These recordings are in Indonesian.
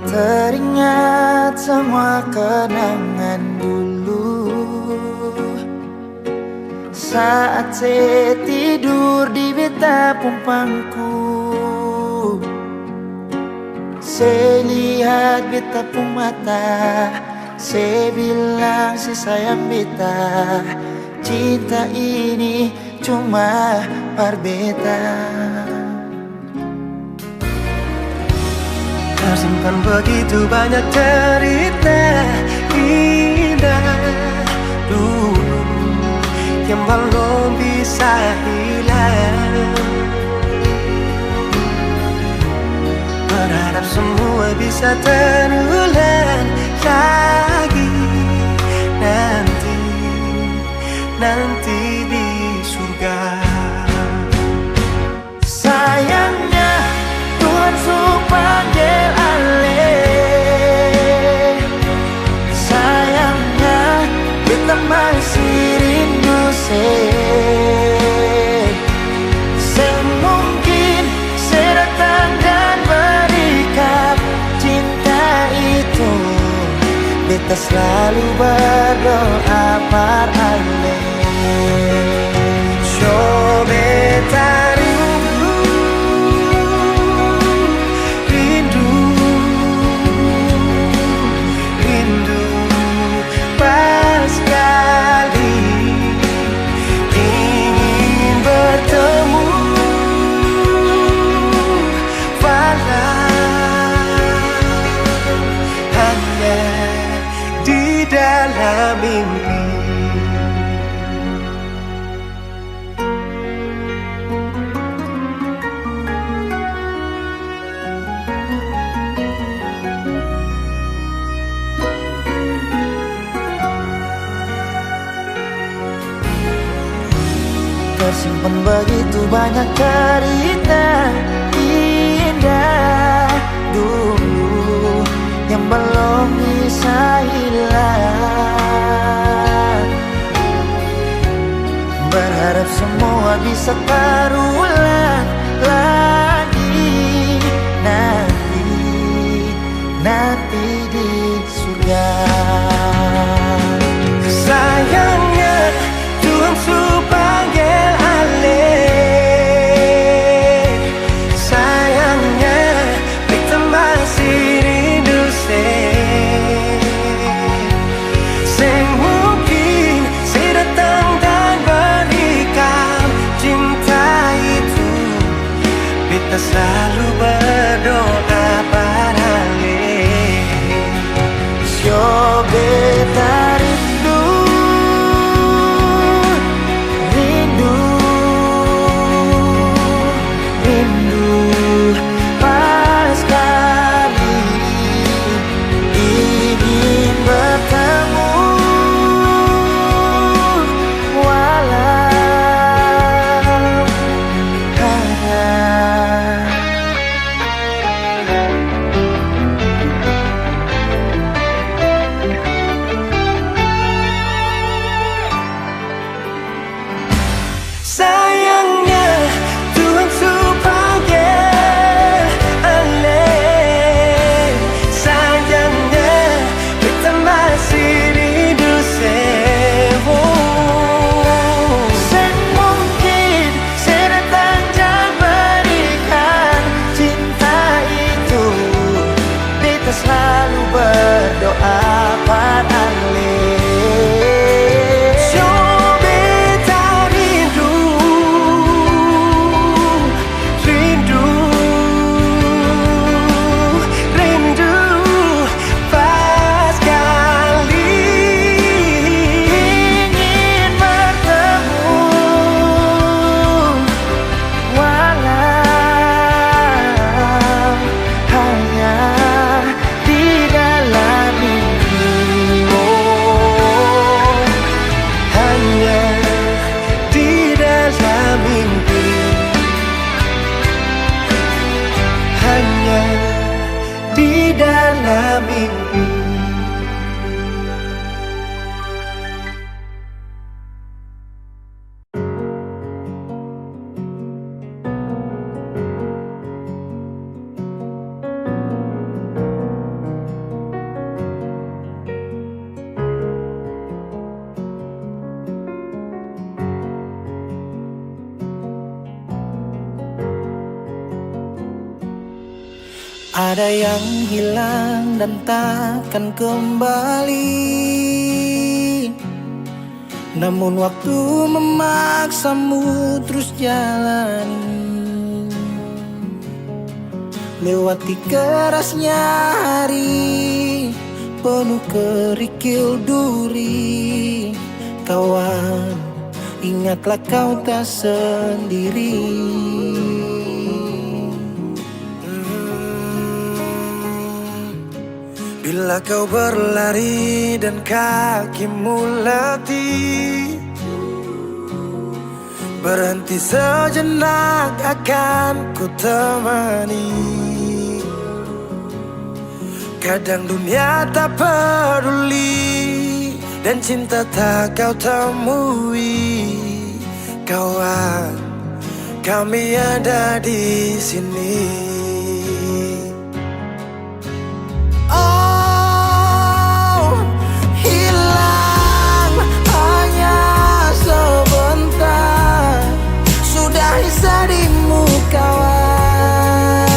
Teringat semua kenangan dulu saat saya tidur di betapung pangku. Saya lihat betapung mata, saya bilang si sayang beta, cinta ini cuma parbeta. Tersimpan begitu banyak cerita indah dulu yang belum bisa hilang. Berharap semua bisa terulang lagi nanti di surga. Sayangnya Tuhan suruh panggil alih. Sayangnya kita masih rindu semungkin saya datang dan berikan cinta itu. Beta selalu berdoa par alih. So beta rindu pas sekali ingin bertemu, walau hanya di dalam mimpi. Tersimpan begitu banyak cerita indah dulu yang belum bisa hilang. Berharap semua bisa terulang lagi nanti di surga. Sayangnya Tuhan suruh panggil alih. Sayangnya kita masih rindu semungkin saya datang dan berikan cinta itu. Kita selalu berdoa pada alih. Yo beta rindu pas sekali ingin bertemu, walau sayangnya Tuhan suruh panggil alih. Sayangnya kita masih rindu semungkin saya datang dan berikan cinta itu. Beta selalu berdoa pada alih. di dalam mimpi. Ada yang hilang dan takkan kembali, namun waktu memaksamu terus jalani. Lewati kerasnya hari penuh kerikil duri. Kawan, ingatlah kau tak sendiri. Bila kau berlari dan kakimu letih, berhenti sejenak akan ku temani. Kadang dunia tak peduli dan cinta tak kau temui. Kawan, kami ada di sini. Oh, hilang hanya sebentar, sudahi sedihmu kawan.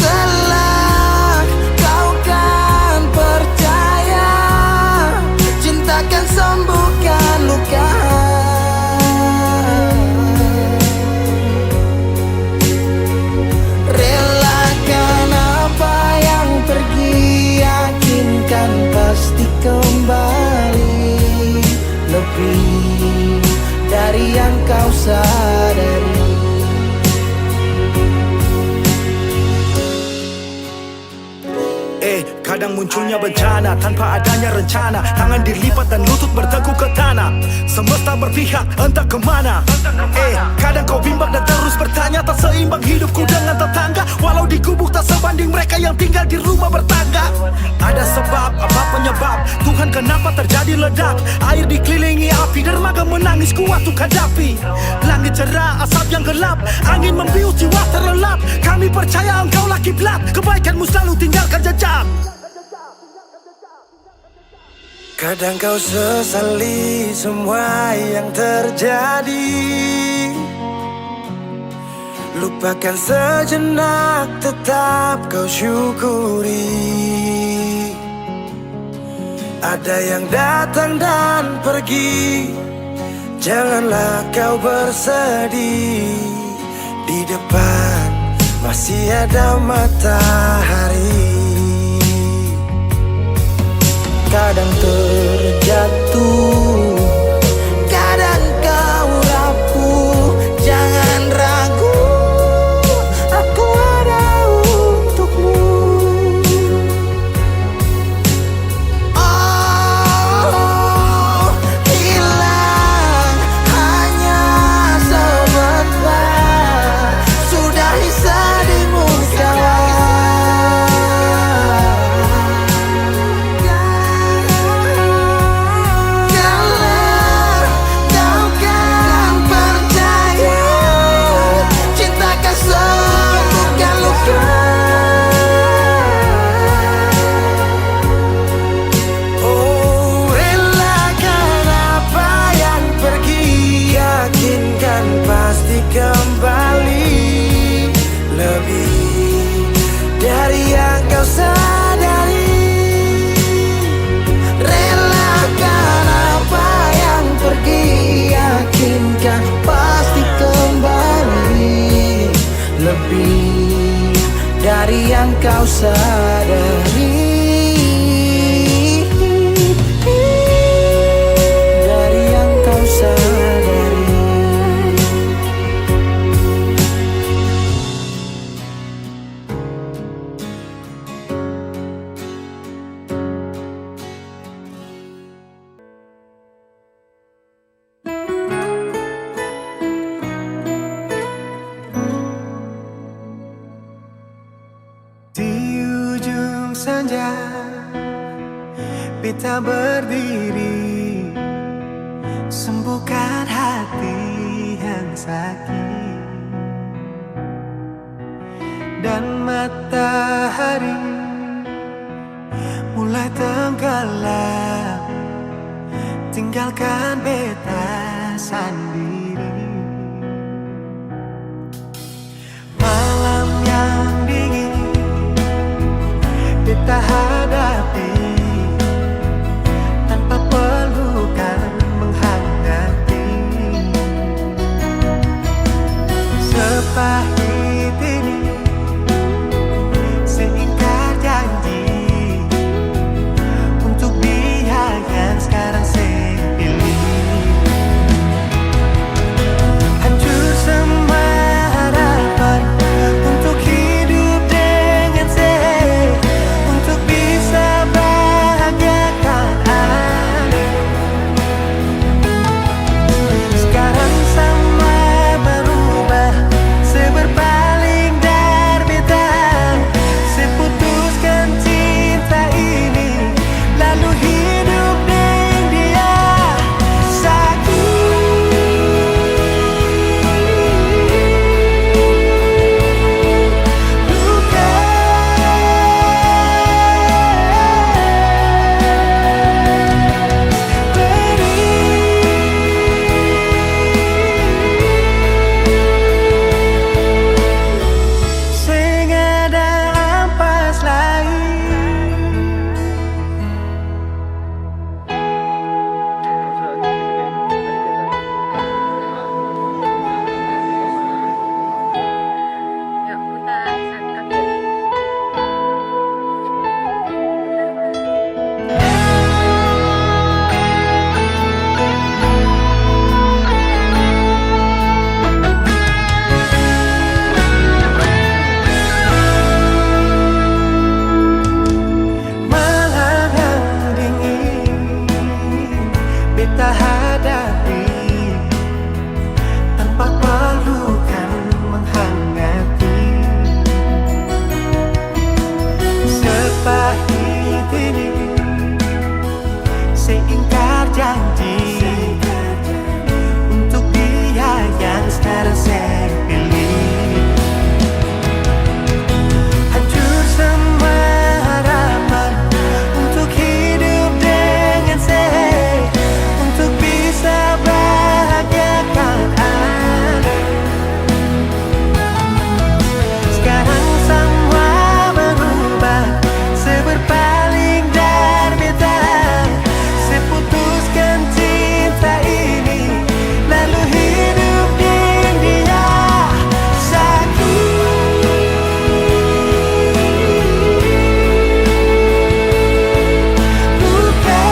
Kelak kau kan percaya, cinta kan sembuhkan luka. Relakan apa yang pergi, yakinkan pasti kembali. Lebih dari yang kau sadari. Kadang munculnya bencana tanpa adanya rencana. Tangan dilipat dan lutut bertekuk ke tanah. Semesta berpihak entah kemana. Kadang kau bimbang dan terus bertanya, tak seimbang hidupku dengan tetangga. Walau di gubuk tak sebanding mereka yang tinggal di rumah bertangga. Ada sebab, apa penyebab? Tuhan kenapa terjadi ledak? Air dikelilingi api, dermaga menangis kuat untuk hadapi. Langit cerah, asap yang gelap, angin membius jiwa terlelap. Kami percaya engkau lah kiblat, kebaikanmu selalu tinggalkan jejak. Kadang kau sesali semua yang terjadi, lupakan sejenak, tetap kau syukuri. Ada yang datang dan pergi, janganlah kau bersedih. Di depan masih ada matahari. Kadang terjatuh, kadang kau rapuh. Jangan ragu, aku ada untukmu. Oh, hilang hanya sebentar, sudahi sedihmu kawan. Kembali lebih dari yang kau sadari. Relakan apa yang pergi, yakinkan pasti kembali. Lebih dari yang kau sadari. Dari yang kau sadari. Senja pita berdiri, sembuhkan hati yang sakit. Dan matahari mulai tenggelam, tinggalkan beta sendiri. beta hadapi tanpa pelukan menghangati. Sepahit ini seingkar janji untuk dia yang sekarang saya pilih. Hancur semua harapan untuk hidup dengan saya, untuk bisa bahagiakan aku. Sekarang sama berubah, seberpaling berbeda. Seputuskan cinta ini, lalu hidup dengan dia. Sakit luka perih, sing ada ampas lain. Yuk putar ke kiri. Malam yang dingin beta hadapi tanpa pelukan menghangati. Sepahit ini seingkar janji untuk dia yang sekarang saya pilih. Hancur semua harapan untuk hidup dengan saya, untuk bisa bahagiakan aku. Sekarang semua berubah, seberpaling berbeda. Seputuskan cinta ini, lalu hidup dengan dia. Sakit luka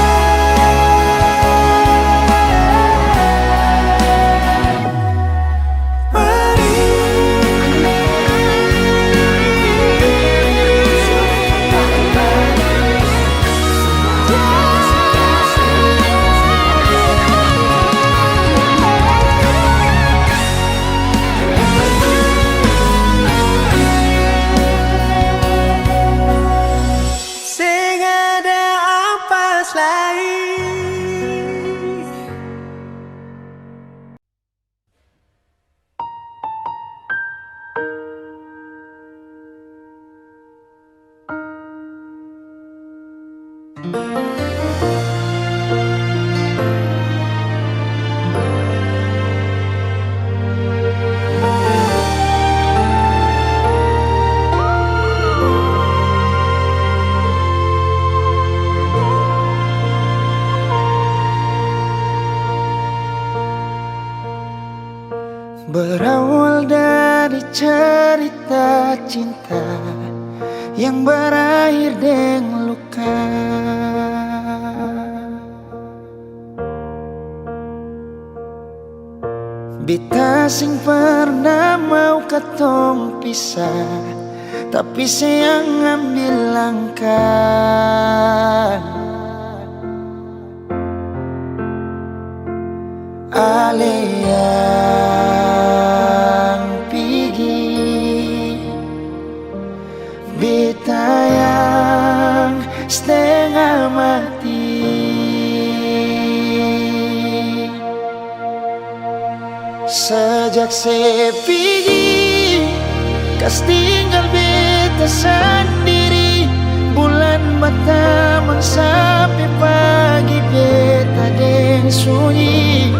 sing ada ampas lain. Berawal dari cerita cinta yang berakhir dengan luka. Beta sing pernah mau katong pisah, tapi sayang ambil langkah. Ale yang pergi, beta yang setengah mati. Sejak saya pergi, kas tinggal beta sendiri. Bulan berteman sampai pagi, beta deng sunyi.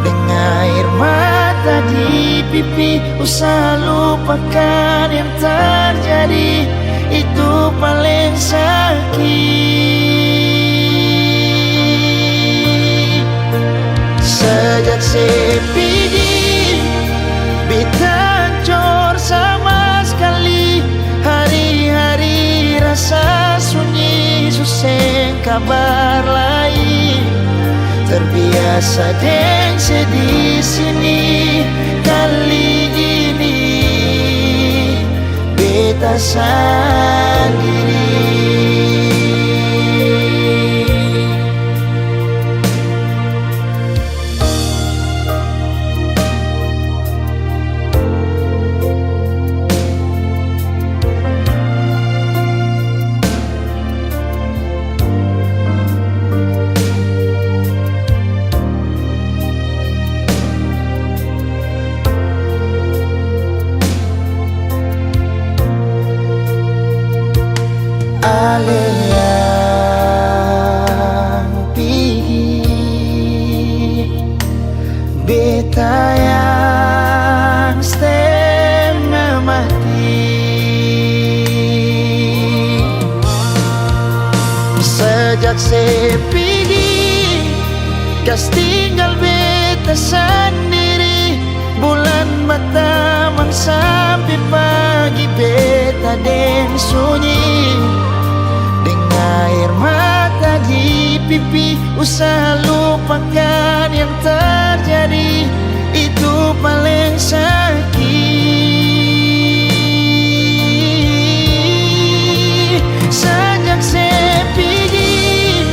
Dengan air mata di pipi, usaha lupakan yang terjadi. itu paling sakit. Sejak sepidi beta hancur sama sekali. Hari-hari rasa sunyi susah kabar lain. Terbiasa deng sedih sini. Kali ini beta sendiri. Yang pergi beta yang setengah mati. Sejak sepedi gas tinggal beta sendiri. Bulan matamang sampai pagi beta deng sunyi. Air mata di pipi, usaha lupakan yang terjadi, itu paling sakit. Sejak sepedi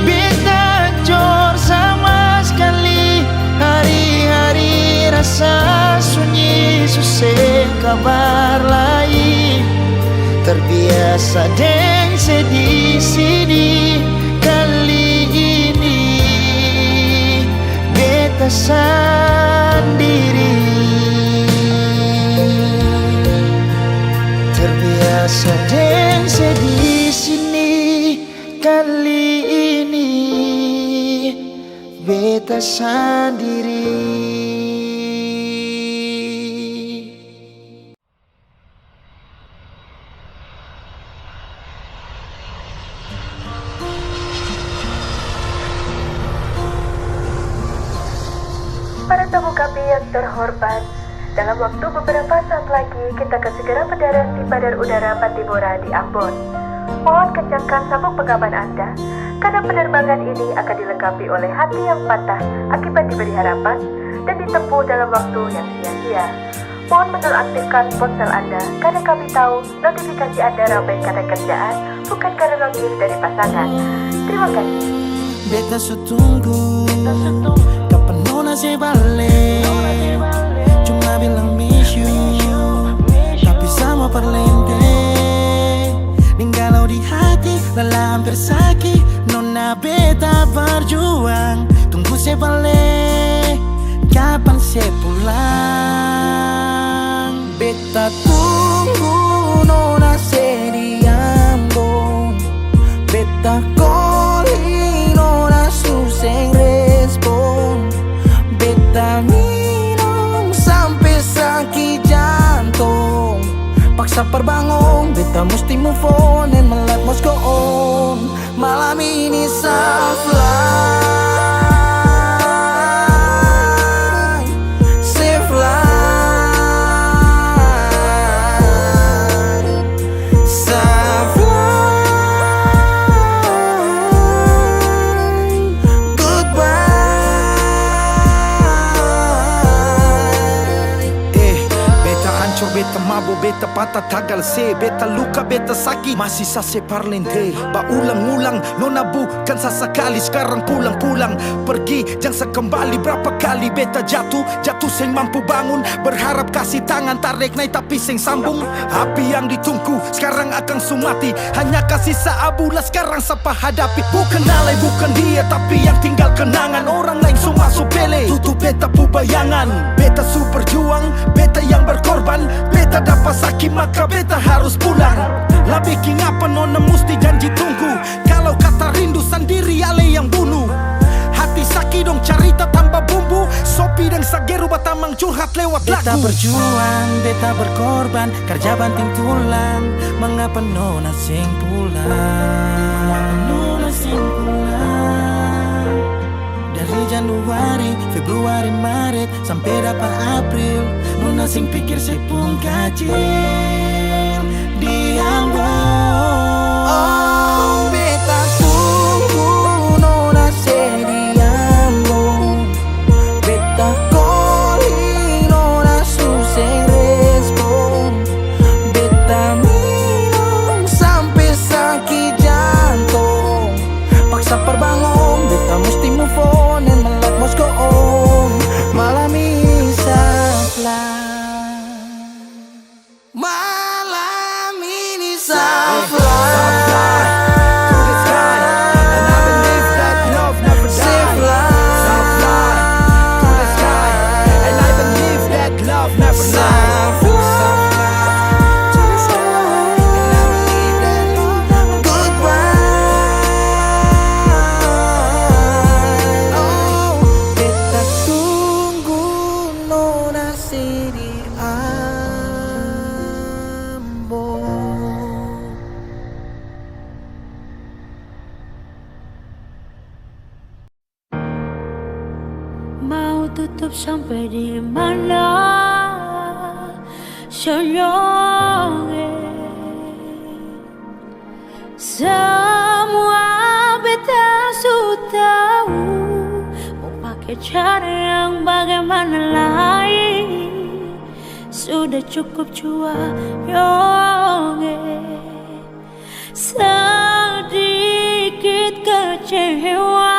beta hancur sama sekali. Hari-hari rasa sunyi susah kabar lain. Terbiasa deng sedih sini. Kali ini beta sendiri. Terbiasa deng sedih sini. Kali ini beta sendiri. Para tamu kami yang terhormat, dalam waktu beberapa saat lagi kita akan segera mendarat di Bandar Udara Pattimura di Ambon. Mohon kencangkan sabuk pengaman Anda, karena penerbangan ini akan dilengkapi oleh hati yang patah akibat diberi harapan dan ditempuh dalam waktu yang sia-sia. Mohon menonaktifkan ponsel Anda, karena kami tahu notifikasi Anda ramai karena kerjaan, bukan karena notif dari pasangan. Terima kasih. Beta sutunggu kapan nona se balik. Cuma bilang miss you, tapi sama perlente. Ninggalau di hati, lelah hampir sakit. Nona beta berjuang, tunggu se balik. Kapan se pulang? Beta tunggu nona se di Ambon. Beta calling nona suseng respon. Beta minum sampai sakit jantung. Paksa perbangun, beta mesti move on and my life must go on. Malam ini safe life. Beta mabo, beta patah tagal se. Beta luka, beta sakit, masih sase parlente. Ba ulang-ulang, nona bukan sesekali. Sekarang pulang-pulang, pergi jangan sekembali. Berapa kali beta jatuh seng mampu bangun. Berharap kasih tangan, tarik naik tapi seng sambung. Api yang ditunggu, sekarang akan sumati. Hanya kasih seabulah, sekarang siapa hadapi. Bukan alay, bukan dia, tapi yang tinggal kenangan. Orang lain semua supele, tutup beta pu bayangan. Beta su berjuang, beta yang berkorban. Beta dapat sakit maka beta harus pulang. Lah bikin apa nona mesti janji tunggu. Kalau kata rindu sendiri ale yang bunuh. Hati sakit dong cerita tambah bumbu. Sopi dan Sageru batamang curhat lewat Beta lagu. berjuang, beta berkorban, kerja banting tulang. Mengapa nona sing pulang? Nona sing pulang. Dari Januari, Februari, Maret sampai dapat April, nona sing pikir saya pun kacil di Ambon. Oh, beta tunggu nona sing di Ambon. Beta calling nona susah respon. Beta minum sampai sakit jantung. Paksa perbangun, beta mesti move on and my life must go on. Malam ini saflah. Malam ini saflah. Mau tutup sampai di mana? Senyongnya semua beta sudah tahu. Mau pakai cara yang bagaimana lagi? Sudah cukup jua yonge. Sedikit kecewa,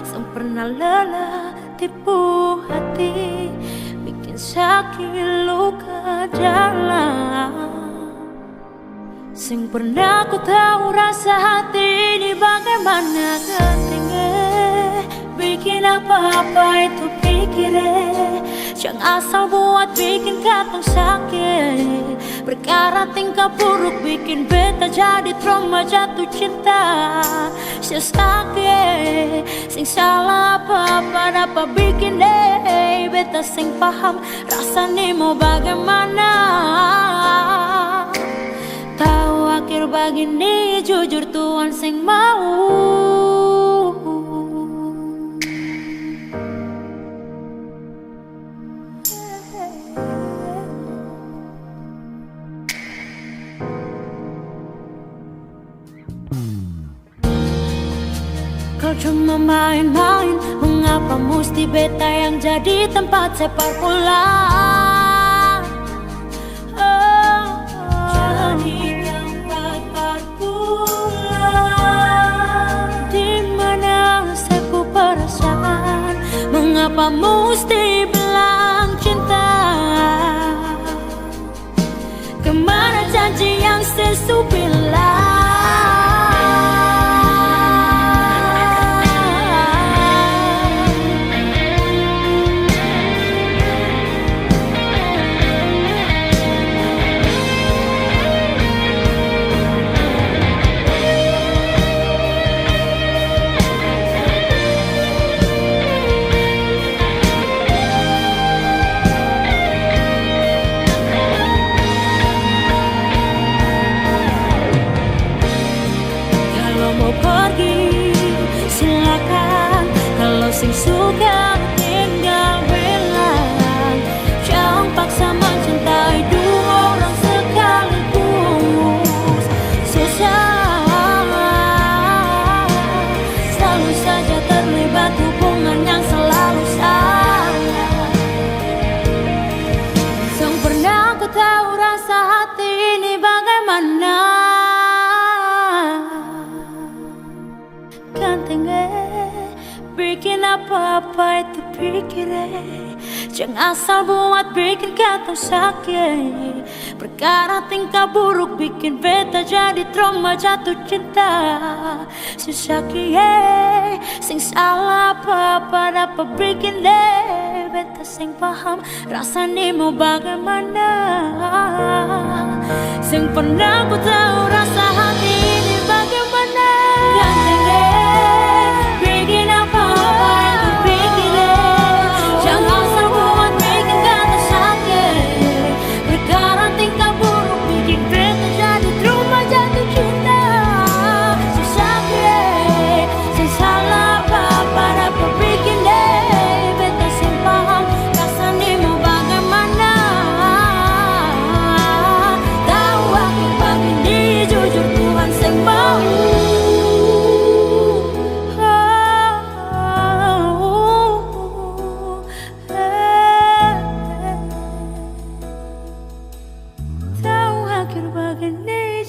sang pernah lelah tipu hati, bikin sakit luka dalam. Sing pernah ku tahu rasa hati ini bagaimana gantinya. Bikin apa-apa itu pikirnya, jangan asal buat bikin katong sakit. Perkara tingkah buruk bikin beta jadi trauma jatuh cinta. Sakit, sing salah apa-apa dapat bikin deh. Beta sing paham rasanya mau bagaimana. Tahu akhir begini jujur Tuhan sing mau. Kau cuma main-main, mengapa mesti beta yang jadi tempat separ pulang? Jadi tempat pulang. Dimana sepu perasaan, mengapa mesti bilang cinta? Kemana janji yang sesu bilang? Sing suka tinggal bilang, jangan paksa mencintai dua orang sekaligus. Susah, selalu saja terlibat hubungan yang selalu salah. Sang pernah ku tahu rasa hati ini bagaimana. Gantengnya bikin apa-apa itu pikirnya, jangan asal buat bikin katong sakit. Perkara tingkah buruk bikin beta jadi trauma jatuh cinta. Susah sing salah apa-apa dapat bikin deh. Beta sing paham rasanya mau bagaimana. Sing pernah ku tahu rasa hati ini bagaimana. Ganteng deh, bikin apa-apa itu pikir deh,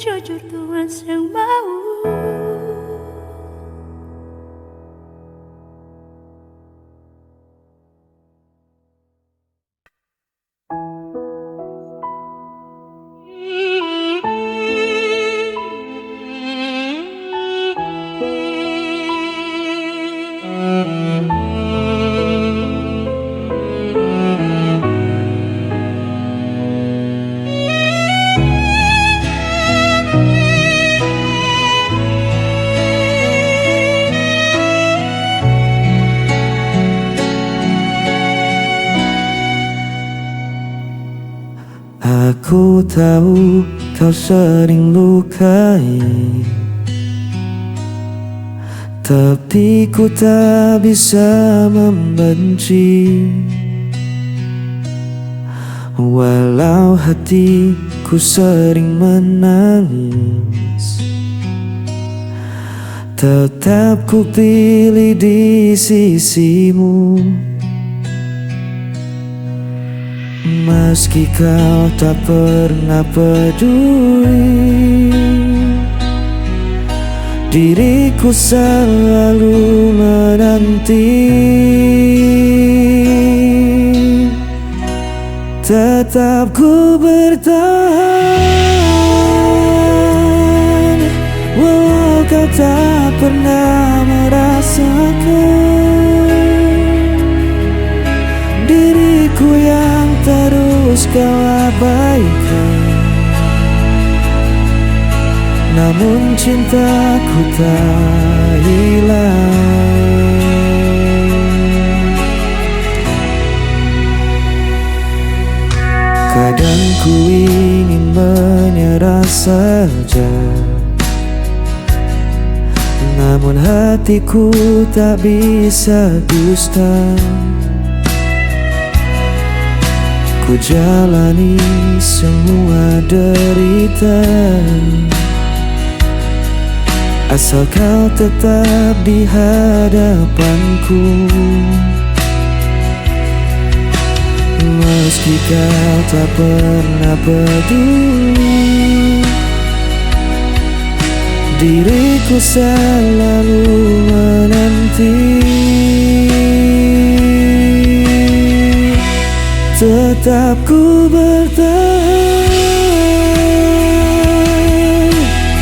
jujur Tuhan yang mau. Aku tahu kau sering lukai, tapi ku tak bisa membenci. Walau hatiku sering menangis, tetap ku pilih di sisimu. Meski kau tak pernah peduli, diriku selalu menanti. Tetap ku bertahan, walau kau tak pernah merasakan. Diriku yang terus kau abaikan, namun cintaku tak hilang. Kadang ku ingin menyerah saja, namun hatiku tak bisa dusta. Ku jalani semua derita, asal kau tetap di hadapanku. Meski kau tak pernah peduli, diriku selalu menanti. Tetap ku bertahan,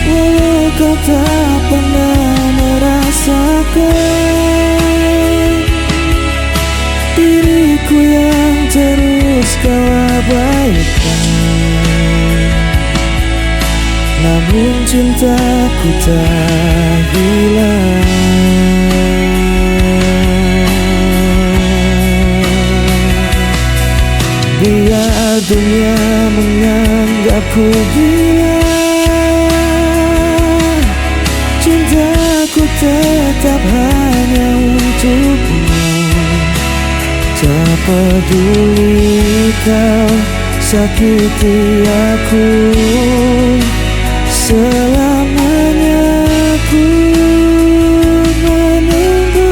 walau kau tak pernah merasakan. Diriku yang terus kau abaikan, namun cintaku tak hilang. Biar dunia menganggapku gila, cintaku tetap hanya untukmu. Tak peduli kau sakiti aku, selamanya aku menunggu.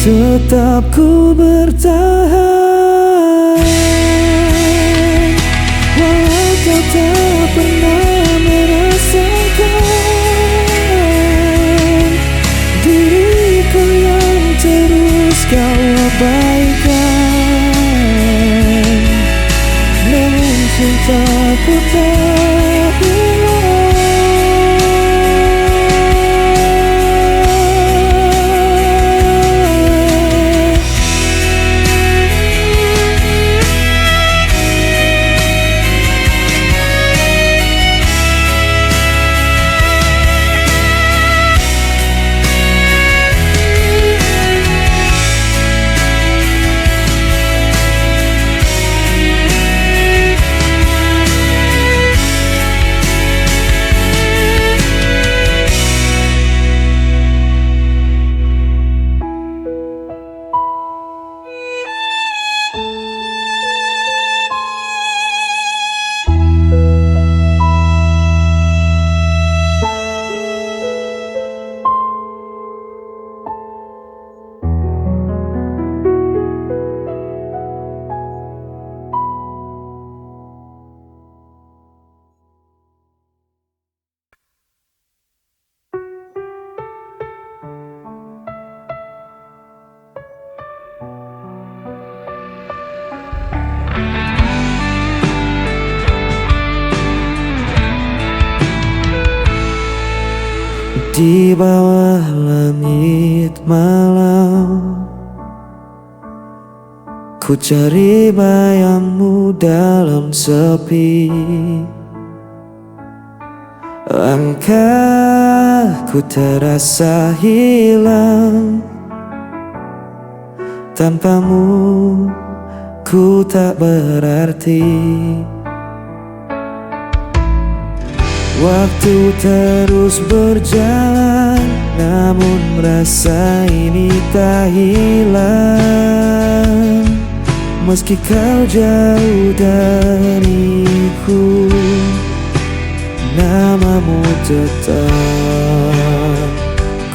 Tetap ku bertahan, walau kau tak pernah merasakan. Diriku yang terus kau abaikan, namun cintaku tak hilang. Di bawah langit malam, ku cari bayangmu dalam sepi. Langkahku terasa hilang, tanpamu ku tak berarti. Waktu terus berjalan, namun rasa ini tak hilang. Meski kau jauh dariku, namamu tetap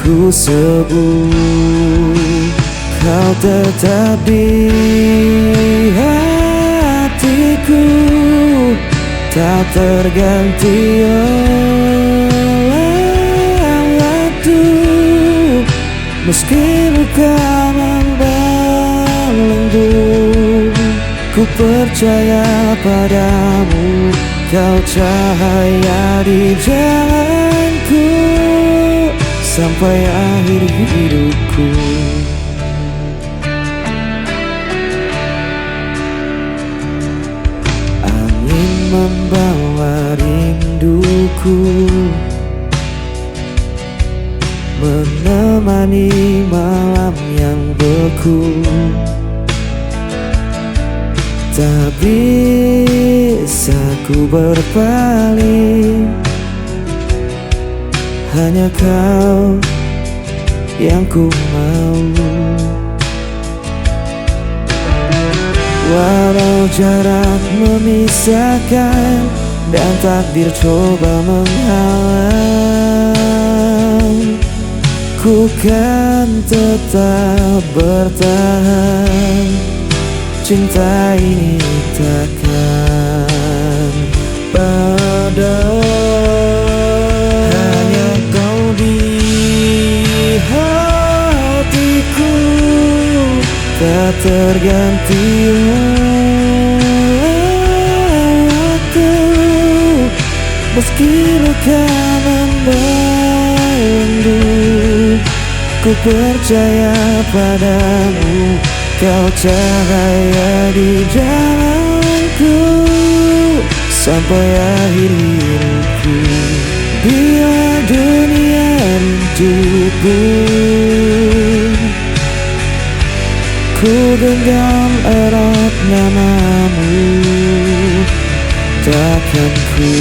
ku sebut. Kau tetap di hatiku, tak terganti oleh waktu. Meski luka membelenggu, ku percaya padamu. Kau cahaya di jalanku sampai akhir hidupku. Membawa rinduku, menemani malam yang beku. Tak bisa ku berpaling, hanya kau yang ku mau. Walau jarak memisahkan dan takdir coba menghalang, ku kan tetap bertahan. Cinta ini takkan padam. Hanya kau di hatiku, tak terganti waktu. Meski luka membelenggu, ku percaya padamu. Kau cahaya di jalanku sampai akhir hidupku. Bila dunia rinduku, ku genggam erat namamu. Takkan ku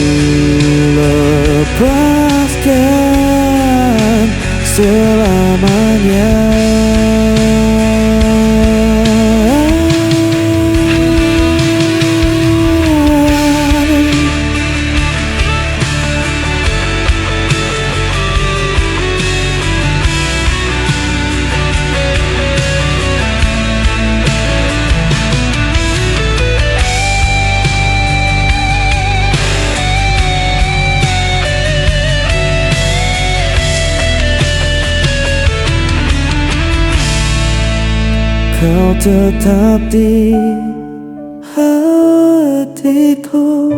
lepaskan selamanya. Kau tetap di hatiku,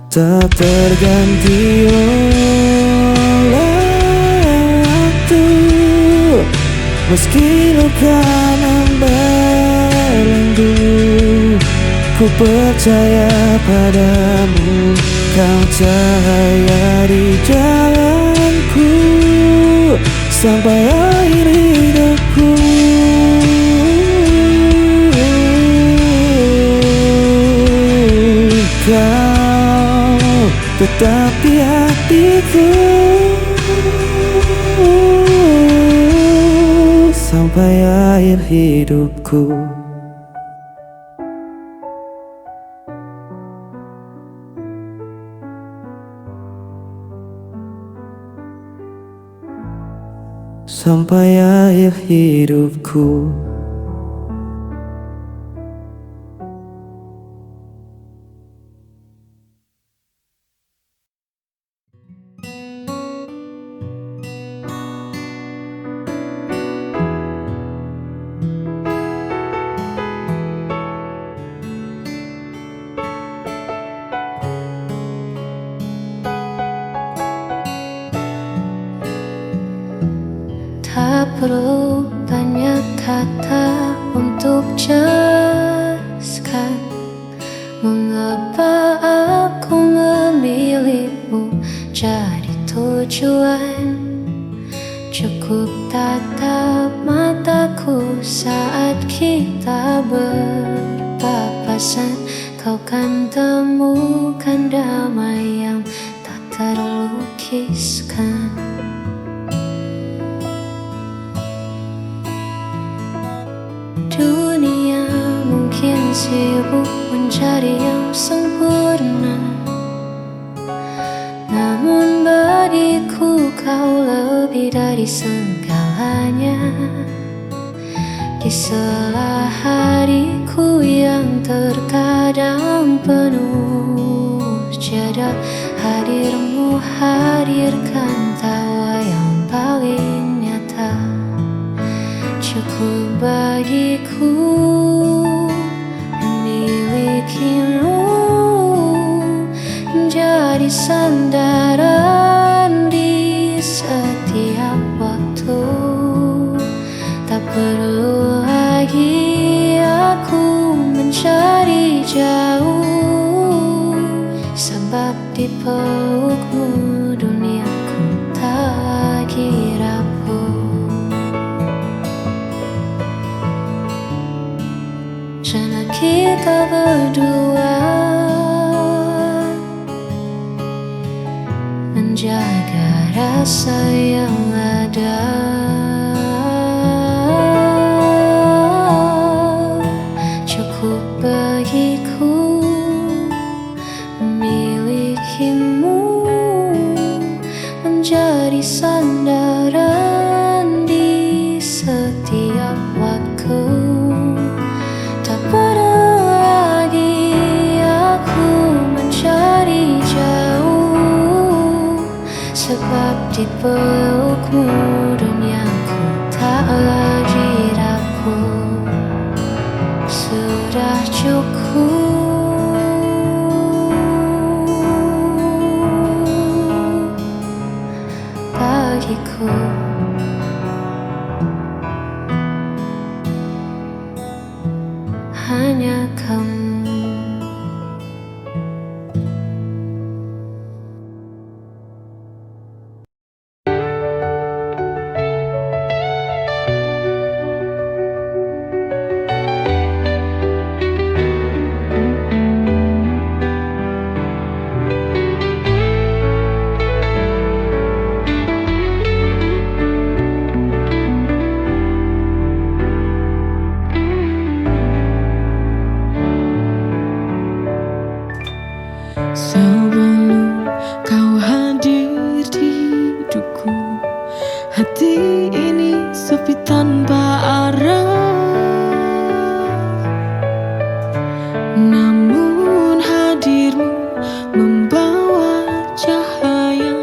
tak terganti oleh waktu. Meski luka membelenggu, ku percaya padamu. Kau cahaya di jalanku sampai akhir hidupku. Kau tetap di hatiku sampai akhir hidupku. Sampai akhir hidupku. perlu banyak kata untuk jelaskan mengapa aku memilihmu jadi tujuan. Cukup tatap mataku saat kita berpapasan, kau kan temukan damai yang tak terlukiskan. Dunia mungkin sibuk mencari yang sempurna, namun bagiku kau lebih dari segalanya. Di sela hariku yang terkadang penuh jeda, hadirmu hadirkan tawa yang paling nyata. Cukup bagiku memilikimu menjadi sandaran di setiap waktu. Tak perlu lagi aku mencari jauh, sebab di pelukmu duniaku tak lagi rapuh. Karena kita berdua menjaga rasa yang ada. Cukup bagiku memilikimu menjadi sandaran di setiap waktu. Tak perlu lagi aku mencari jauh, sebab di pelukmu duniaku tak lagi rapuh. Sudah cukup bagiku. Hanya kamu. Sebelum kau hadir di hidupku, hati ini sepi tanpa arah. Namun hadirmu membawa cahaya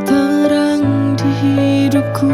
terang di hidupku.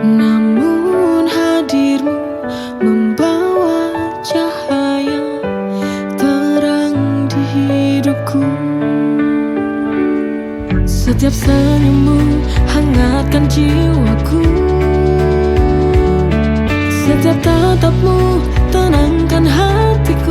Namun hadirmu membawa cahaya terang di hidupku. Setiap senyummu hangatkan jiwaku, setiap tatapmu tenangkan hatiku.